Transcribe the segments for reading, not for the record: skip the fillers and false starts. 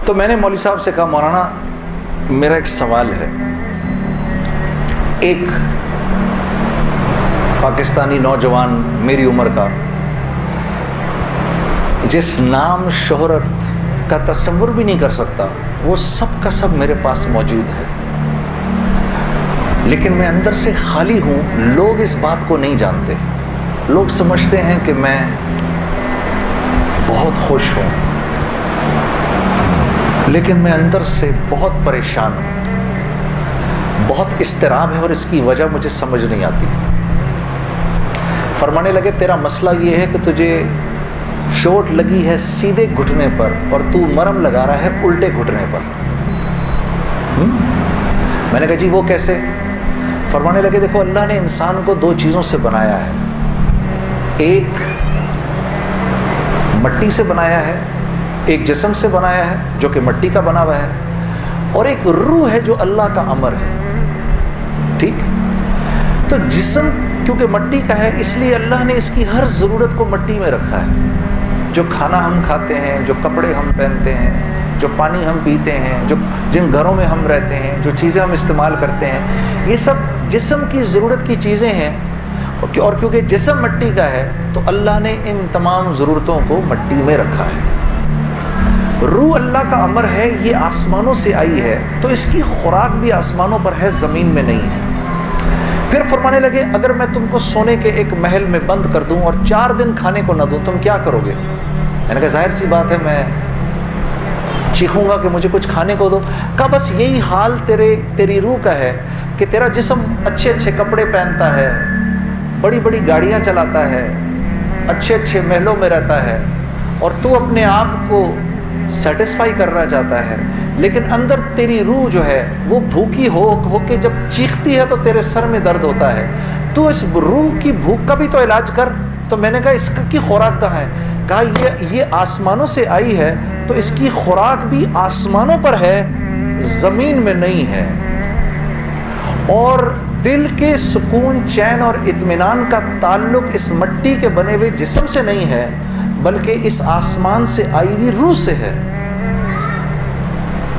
تو میں نے مولوی صاحب سے کہا مولانا میرا ایک سوال ہے، ایک پاکستانی نوجوان میری عمر کا جس نام شہرت کا تصور بھی نہیں کر سکتا، وہ سب کا سب میرے پاس موجود ہے، لیکن میں اندر سے خالی ہوں۔ لوگ اس بات کو نہیں جانتے، لوگ سمجھتے ہیں کہ میں بہت خوش ہوں، لیکن میں اندر سے بہت پریشان ہوں، بہت اضطراب ہے، اور اس کی وجہ مجھے سمجھ نہیں آتی۔ فرمانے لگے تیرا مسئلہ یہ ہے کہ تجھے چوٹ لگی ہے سیدھے گھٹنے پر اور تو مرہم لگا رہا ہے الٹے گھٹنے پر۔ میں نے کہا جی وہ کیسے؟ فرمانے لگے دیکھو اللہ نے انسان کو دو چیزوں سے بنایا ہے، ایک مٹی سے بنایا ہے، ایک جسم سے بنایا ہے جو کہ مٹی کا بنا ہوا ہے، اور ایک روح ہے جو اللہ کا امر ہے۔ ٹھیک؟ تو جسم کیونکہ مٹی کا ہے اس لیے اللہ نے اس کی ہر ضرورت کو مٹی میں رکھا ہے۔ جو کھانا ہم کھاتے ہیں، جو کپڑے ہم پہنتے ہیں، جو پانی ہم پیتے ہیں، جو جن گھروں میں ہم رہتے ہیں، جو چیزیں ہم استعمال کرتے ہیں، یہ سب جسم کی ضرورت کی چیزیں ہیں، اور کیونکہ جسم مٹی کا ہے تو اللہ نے ان تمام ضرورتوں کو مٹی میں رکھا ہے۔ روح اللہ کا امر ہے، یہ آسمانوں سے آئی ہے تو اس کی خوراک بھی آسمانوں پر ہے، زمین میں نہیں ہے۔ پھر فرمانے لگے اگر میں تم کو سونے کے ایک محل میں بند کر دوں اور 4 دن کھانے کو نہ دوں تم کیا کرو گے؟ میں نے کہا ظاہر سی بات ہے میں چیخوں گا کہ مجھے کچھ کھانے کو دو۔ کہا بس یہی حال تیری روح کا ہے کہ تیرا جسم اچھے اچھے کپڑے پہنتا ہے، بڑی بڑی گاڑیاں چلاتا ہے، اچھے اچھے محلوں میں رہتا ہے، اور تو اپنے آپ کو سیٹسفائی کرنا چاہتا ہے، لیکن اندر تیری روح جو ہے وہ بھوکی ہو کے جب چیختی ہے تو تیرے سر میں درد ہوتا ہے، تو اس روح کی بھوک کا بھی تو علاج کر۔ تو میں نے کہا اس کی خوراک کہاں ہے؟ کہا یہ آسمانوں سے آئی ہے تو اس کی خوراک بھی آسمانوں پر ہے، زمین میں نہیں ہے۔ اور دل کے سکون، چین اور اطمینان کا تعلق اس مٹی کے بنے ہوئے جسم سے نہیں ہے بلکہ اس آسمان سے آئی ہوئی روح سے ہے۔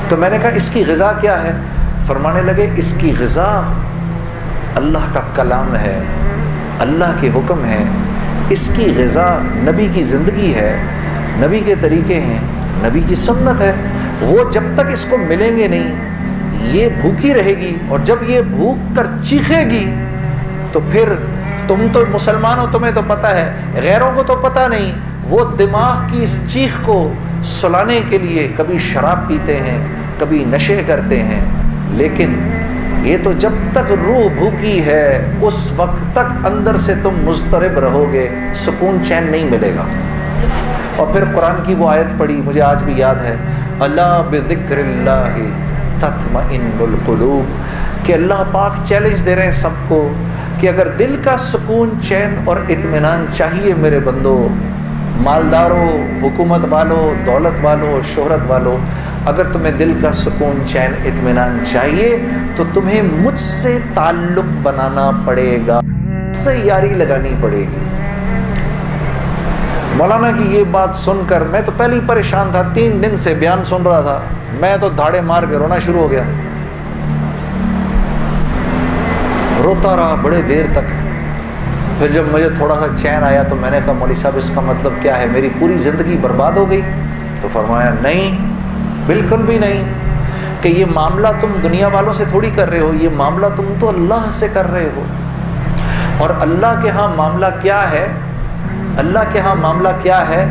تو میں نے کہا اس کی غذا کیا ہے؟ فرمانے لگے اس کی غذا اللہ کا کلام ہے، اللہ کے حکم ہے، اس کی غذا نبی کی زندگی ہے، نبی کے طریقے ہیں، نبی کی سنت ہے۔ وہ جب تک اس کو ملیں گے نہیں یہ بھوکی رہے گی، اور جب یہ بھوک کر چیخے گی تو پھر تم تو مسلمان ہو، تمہیں تو پتہ ہے، غیروں کو تو پتہ نہیں، وہ دماغ کی اس چیخ کو سلانے کے لیے کبھی شراب پیتے ہیں، کبھی نشے کرتے ہیں، لیکن یہ تو جب تک روح بھوکی ہے اس وقت تک اندر سے تم مضطرب رہو گے، سکون چین نہیں ملے گا۔ اور پھر قرآن کی وہ آیت پڑھی مجھے آج بھی یاد ہے، الا بذکر اللہ تطمئن القلوب، کہ اللہ پاک چیلنج دے رہے ہیں سب کو کہ اگر دل کا سکون، چین اور اطمینان چاہیے میرے بندو، مالداروں، حکومت والوں، دولت والوں، شہرت والوں، اگر تمہیں دل کا سکون، چین، اطمینان چاہیے تو تمہیں مجھ سے تعلق بنانا پڑے گا، مجھ سے یاری لگانی پڑے گی۔ مولانا کی یہ بات سن کر میں تو پہلے ہی پریشان تھا، 3 دن سے بیان سن رہا تھا، میں تو دھاڑے مار کے رونا شروع ہو گیا، روتا رہا بڑے دیر تک۔ پھر جب مجھے تھوڑا سا چین آیا تو میں نے کہا مولوی صاحب اس کا مطلب کیا ہے، میری پوری زندگی برباد ہو گئی؟ تو فرمایا نہیں، بالکل بھی نہیں، کہ یہ معاملہ تم دنیا والوں سے تھوڑی کر رہے ہو، یہ معاملہ تم تو اللہ سے کر رہے ہو۔ اور اللہ کے ہاں معاملہ کیا ہے؟ اللہ کے ہاں معاملہ کیا ہے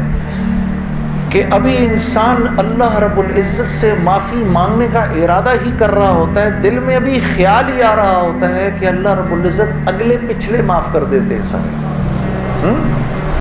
کہ ابھی انسان اللہ رب العزت سے معافی مانگنے کا ارادہ ہی کر رہا ہوتا ہے، دل میں ابھی خیال ہی آ رہا ہوتا ہے کہ اللہ رب العزت اگلے پچھلے معاف کر دیتے ہیں سب۔